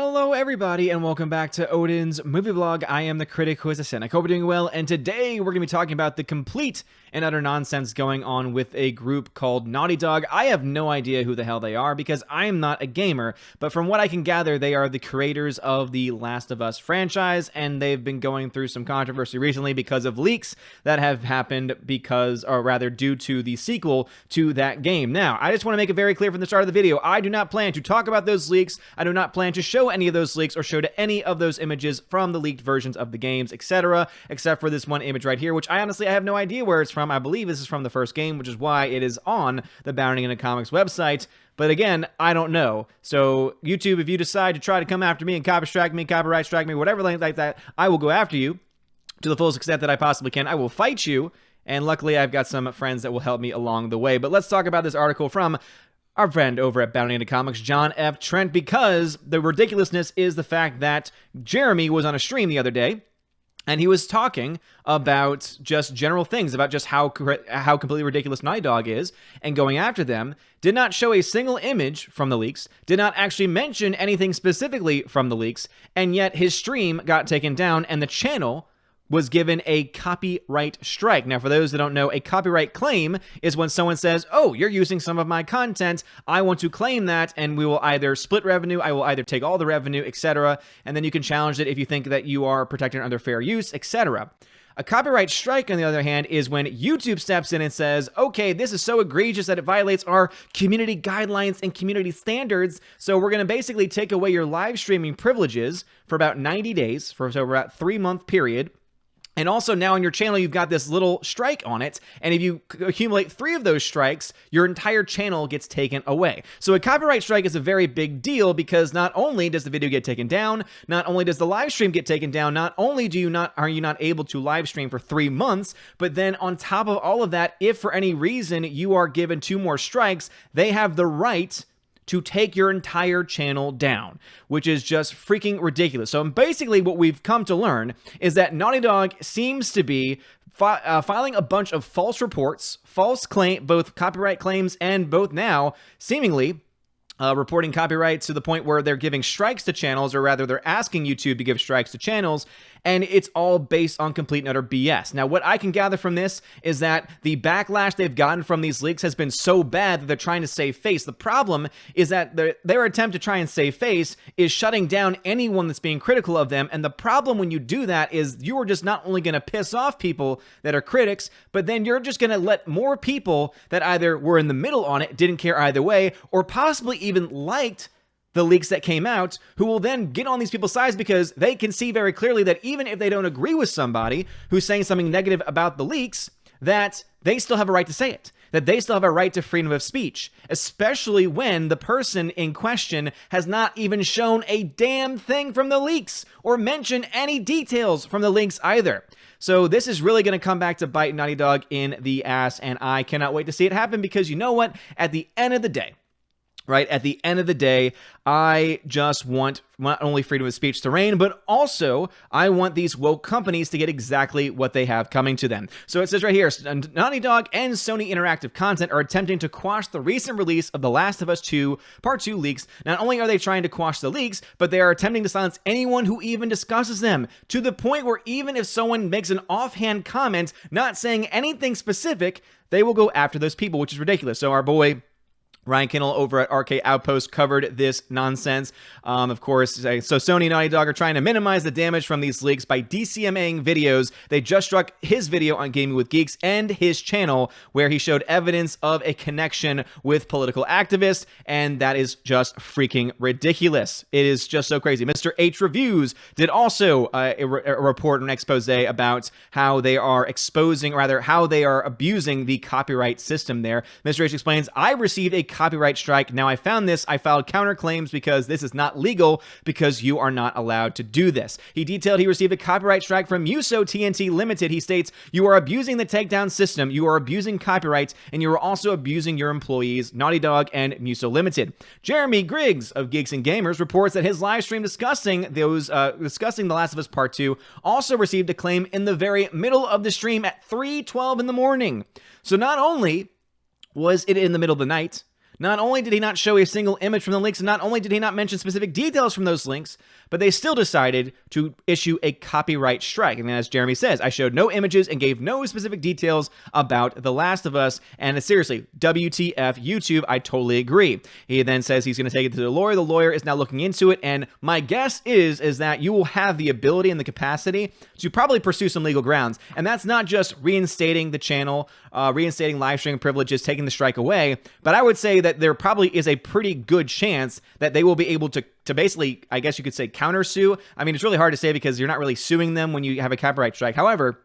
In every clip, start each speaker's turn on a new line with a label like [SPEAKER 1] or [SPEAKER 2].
[SPEAKER 1] Hello everybody and welcome back to Odin's movie vlog. I am the critic who is a cynic. Hope you're doing well, and today we're going to be talking about the complete and utter nonsense going on with a group called Naughty Dog. I have no idea who the hell they are because I am not a gamer, but from what I can gather, they are the creators of the Last of Us franchise, and they've been going through some controversy recently because of leaks that have happened due to the sequel to that game. Now, I just want to make it very clear from the start of the video, I do not plan to talk about those leaks. I do not plan to show any of those leaks or show to any of those images from the leaked versions of the games, etc., except for this one image right here, which I have no idea where it's from. I believe this is from the first game, which is why it is on the Bounding into Comics website. But again, I don't know. So YouTube, if you decide to try to come after me and copyright strike me, whatever like that, I will go after you to the fullest extent that I possibly can. I will fight you. And luckily, I've got some friends that will help me along the way. But let's talk about this article from our friend over at Bounding into Comics, John F. Trent, because the ridiculousness is the fact that Jeremy was on a stream the other day, and he was talking about just general things, about just how completely ridiculous Naughty Dog is, and going after them, did not show a single image from the leaks, did not actually mention anything specifically from the leaks, and yet his stream got taken down, and the channel was given a copyright strike. Now, for those that don't know, a copyright claim is when someone says, oh, you're using some of my content, I want to claim that, and we will either split revenue, I will either take all the revenue, etc., and then you can challenge it if you think that you are protected under fair use, etc. A copyright strike, on the other hand, is when YouTube steps in and says, okay, this is so egregious that it violates our community guidelines and community standards, so we're going to basically take away your live streaming privileges for about 90 days, so about a 3-month period. And also now on your channel, you've got this little strike on it. And if you accumulate 3 of those strikes, your entire channel gets taken away. So a copyright strike is a very big deal because not only does the video get taken down, not only does the live stream get taken down, not only are you not able to live stream for 3 months, but then on top of all of that, if for any reason you are given 2 more strikes, they have the right to take your entire channel down, which is just freaking ridiculous. So basically what we've come to learn is that Naughty Dog seems to be filing a bunch of false reports, both copyright claims and both now seemingly reporting copyright to the point where they're giving strikes to channels, or rather they're asking YouTube to give strikes to channels, and it's all based on complete and utter BS. Now, what I can gather from this is that the backlash they've gotten from these leaks has been so bad that they're trying to save face. The problem is that their attempt to try and save face is shutting down anyone that's being critical of them, and the problem when you do that is you are just not only going to piss off people that are critics, but then you're just going to let more people that either were in the middle on it, didn't care either way, or possibly even liked the leaks that came out, who will then get on these people's sides because they can see very clearly that even if they don't agree with somebody who's saying something negative about the leaks, that they still have a right to say it, that they still have a right to freedom of speech, especially when the person in question has not even shown a damn thing from the leaks or mentioned any details from the leaks either. So this is really going to come back to bite Naughty Dog in the ass, and I cannot wait to see it happen because you know what? At the end of the day, I just want not only freedom of speech to reign, but also I want these woke companies to get exactly what they have coming to them. So it says right here, Naughty Dog and Sony Interactive Content are attempting to quash the recent release of The Last of Us 2 Part 2 leaks. Not only are they trying to quash the leaks, but they are attempting to silence anyone who even discusses them, to the point where even if someone makes an offhand comment not saying anything specific, they will go after those people, which is ridiculous. So our boy Ryan Kinnell over at Arcade Outpost covered this nonsense. Of course, so Sony and Naughty Dog are trying to minimize the damage from these leaks by DCMAing videos. They just struck his video on Gaming with Geeks and his channel where he showed evidence of a connection with political activists, and that is just freaking ridiculous. It is just so crazy. Mr. H Reviews did also a report, an expose about how they are exposing, or rather how they are abusing the copyright system there. Mr. H explains, I received a copyright strike. Now I found this, I filed counterclaims because this is not legal because you are not allowed to do this. He detailed he received a copyright strike from Muso TNT Limited. He states, you are abusing the takedown system, you are abusing copyrights, and you are also abusing your employees, Naughty Dog and Muso Limited. Jeremy Griggs of Geeks and Gamers reports that his live stream discussing The Last of Us Part 2 also received a claim in the very middle of the stream at 3:12 in the morning. So not only was it in the middle of the night, Not only did he not show a single image from the links, and not only did he not mention specific details from those links, but they still decided to issue a copyright strike. And as Jeremy says, I showed no images and gave no specific details about The Last of Us. And seriously, WTF YouTube, I totally agree. He then says he's going to take it to the lawyer. The lawyer is now looking into it. And my guess is that you will have the ability and the capacity to probably pursue some legal grounds. And that's not just reinstating the channel, reinstating live streaming privileges, taking the strike away, but I would say that there probably is a pretty good chance that they will be able to basically, I guess you could say, countersue. I mean, it's really hard to say because you're not really suing them when you have a copyright strike. However,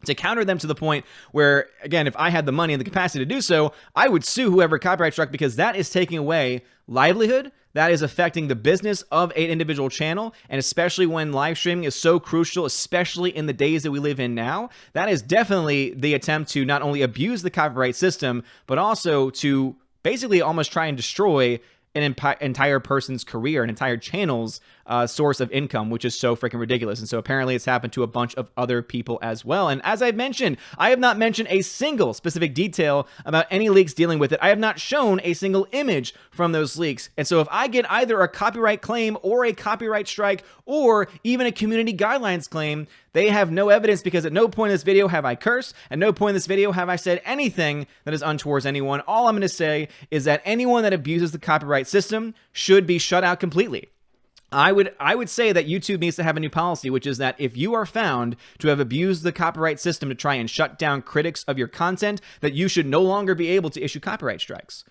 [SPEAKER 1] to counter them to the point where, again, if I had the money and the capacity to do so, I would sue whoever copyright struck, because that is taking away livelihood. That is affecting the business of an individual channel, and especially when live streaming is so crucial, especially in the days that we live in now, that is definitely the attempt to not only abuse the copyright system, but also to basically almost try and destroy an entire person's career, an entire channel's source of income, which is so freaking ridiculous. And so apparently it's happened to a bunch of other people as well. And as I've mentioned, I have not mentioned a single specific detail about any leaks dealing with it. I have not shown a single image from those leaks. And so if I get either a copyright claim or a copyright strike or even a community guidelines claim, they have no evidence, because at no point in this video have I cursed. At no point in this video have I said anything that is untowards anyone. All I'm going to say is that anyone that abuses the copyright system should be shut out completely. I would say that YouTube needs to have a new policy, which is that if you are found to have abused the copyright system to try and shut down critics of your content, that you should no longer be able to issue copyright strikes.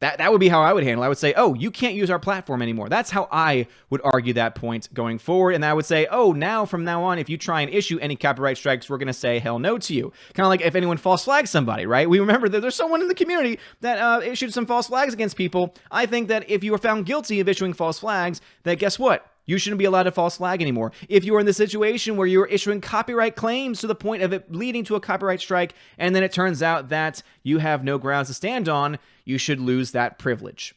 [SPEAKER 1] That would be how I would handle it. I would say, oh, you can't use our platform anymore. That's how I would argue that point going forward. And I would say, oh, from now on, if you try and issue any copyright strikes, we're going to say hell no to you. Kind of like if anyone false flags somebody, right? We remember that there's someone in the community that issued some false flags against people. I think that if you are found guilty of issuing false flags, that guess what? You shouldn't be allowed to false flag anymore. If you are in the situation where you're issuing copyright claims to the point of it leading to a copyright strike, and then it turns out that you have no grounds to stand on, you should lose that privilege.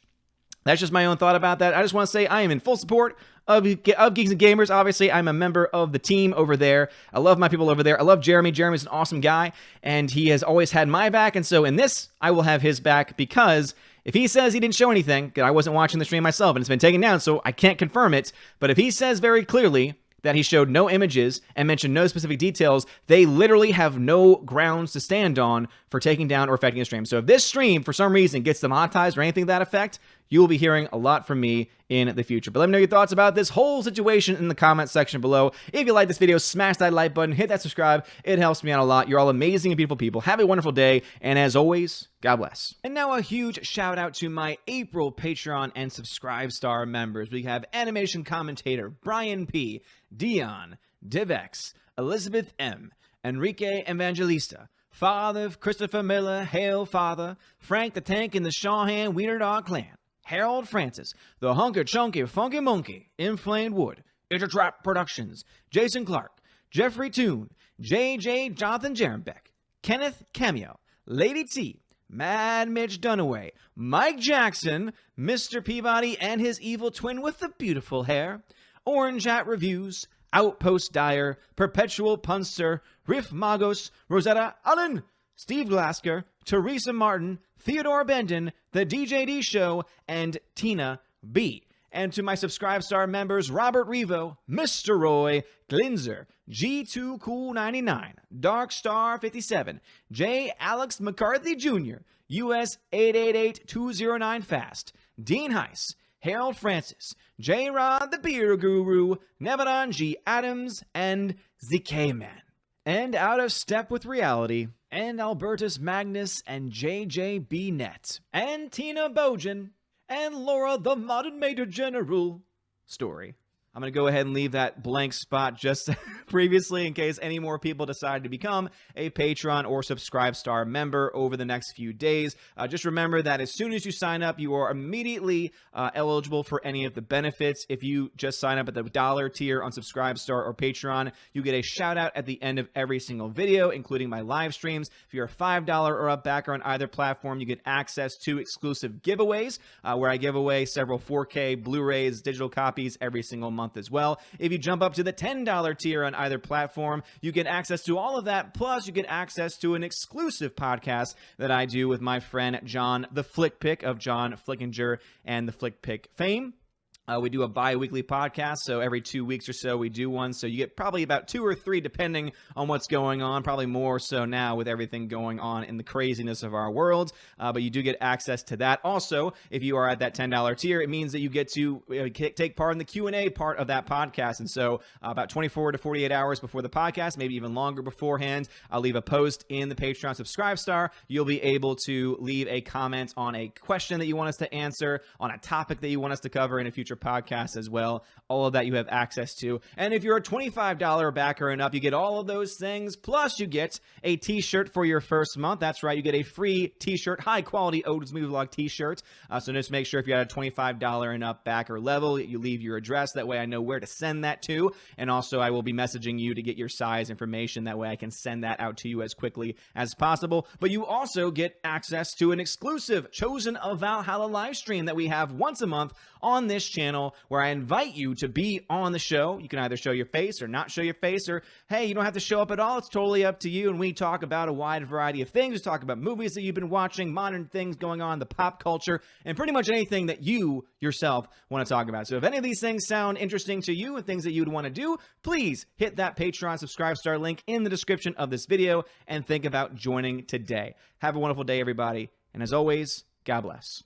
[SPEAKER 1] That's just my own thought about that. I just want to say I am in full support of Geeks and Gamers. Obviously, I'm a member of the team over there. I love my people over there. I love Jeremy. Jeremy's an awesome guy, and he has always had my back. And so in this, I will have his back, because if he says he didn't show anything, because I wasn't watching the stream myself and it's been taken down, so I can't confirm it, but if he says very clearly that he showed no images and mentioned no specific details, they literally have no grounds to stand on for taking down or affecting the stream. So if this stream, for some reason, gets demonetized or anything to that effect, you will be hearing a lot from me in the future. But let me know your thoughts about this whole situation in the comment section below. If you like this video, smash that like button, hit that subscribe. It helps me out a lot. You're all amazing and beautiful people. Have a wonderful day, and as always, God bless. And now a huge shout out to my April Patreon and Subscribe Star members. We have animation commentator Brian P., Dion, Divex, Elizabeth M., Enrique Evangelista, Father Christopher Miller, Hail Father, Frank the Tank and the Shawhan Wiener Dog Clan, Harold Francis, The Hunker Chunky Funky Monkey, Inflamed Wood, Intertrap Productions, Jason Clark, Jeffrey Toon, JJ Jonathan Jerembeck, Kenneth Cameo, Lady T, Mad Mitch Dunaway, Mike Jackson, Mr. Peabody and his evil twin with the beautiful hair, Orange Hat Reviews, Outpost Dyer, Perpetual Punster, Riff Magos, Rosetta Allen, Steve Glasker, Teresa Martin, Theodore Bendon, The DJD Show, and Tina B. And to my Subscribe Star members, Robert Revo, Mr. Roy, Glinzer, G2 Cool 99, Dark Star 57, J. Alex McCarthy Jr., US 888209 Fast, Dean Heiss, Harold Francis, J. Rod the Beer Guru, Nevadon G. Adams, and ZK Man. And out of step with reality, and Albertus Magnus and JJB Net, and Tina Bojan, and Laura the Modern Major General story. I'm going to go ahead and leave that blank spot just previously in case any more people decide to become a Patreon or Subscribe Star member over the next few days. Just remember that as soon as you sign up, you are immediately eligible for any of the benefits. If you just sign up at the $1 tier on Subscribe Star or Patreon, you get a shout out at the end of every single video, including my live streams. If you're a $5 or up backer on either platform, you get access to exclusive giveaways where I give away several 4K Blu-rays, digital copies every single month. month as well. If you jump up to the $10 tier on either platform, you get access to all of that, plus you get access to an exclusive podcast that I do with my friend John the Flick Pick of John Flickinger and the Flick Pick fame. We do a bi-weekly podcast, so every 2 weeks or so we do one. So you get probably about 2 or 3 depending on what's going on, probably more so now with everything going on in the craziness of our world. But you do get access to that. Also, if you are at that $10 tier, it means that you get to take part in the Q&A part of that podcast. And so about 24 to 48 hours before the podcast, maybe even longer beforehand, I'll leave a post in the Patreon Subscribe Star. You'll be able to leave a comment on a question that you want us to answer, on a topic that you want us to cover in a future podcast as well. All of that you have access to. And if you're a $25 backer and up, you get all of those things. Plus, you get a t-shirt for your first month. That's right. You get a free t-shirt, high quality Odin's Movie Vlog t-shirt. So just make sure if you're at a $25 and up backer level, you leave your address. That way I know where to send that to. And also I will be messaging you to get your size information. That way I can send that out to you as quickly as possible. But you also get access to an exclusive Chosen of Valhalla live stream that we have once a month on this channel, where I invite you to be on the show. You can either show your face or not show your face, or hey, you don't have to show up at all. It's totally up to you. And we talk about a wide variety of things. We talk about movies that you've been watching, modern things going on, the pop culture, and pretty much anything that you yourself want to talk about. So if any of these things sound interesting to you and things that you'd want to do, please hit that Patreon Subscribe Star link in the description of this video and think about joining today. Have a wonderful day, everybody. And as always, God bless.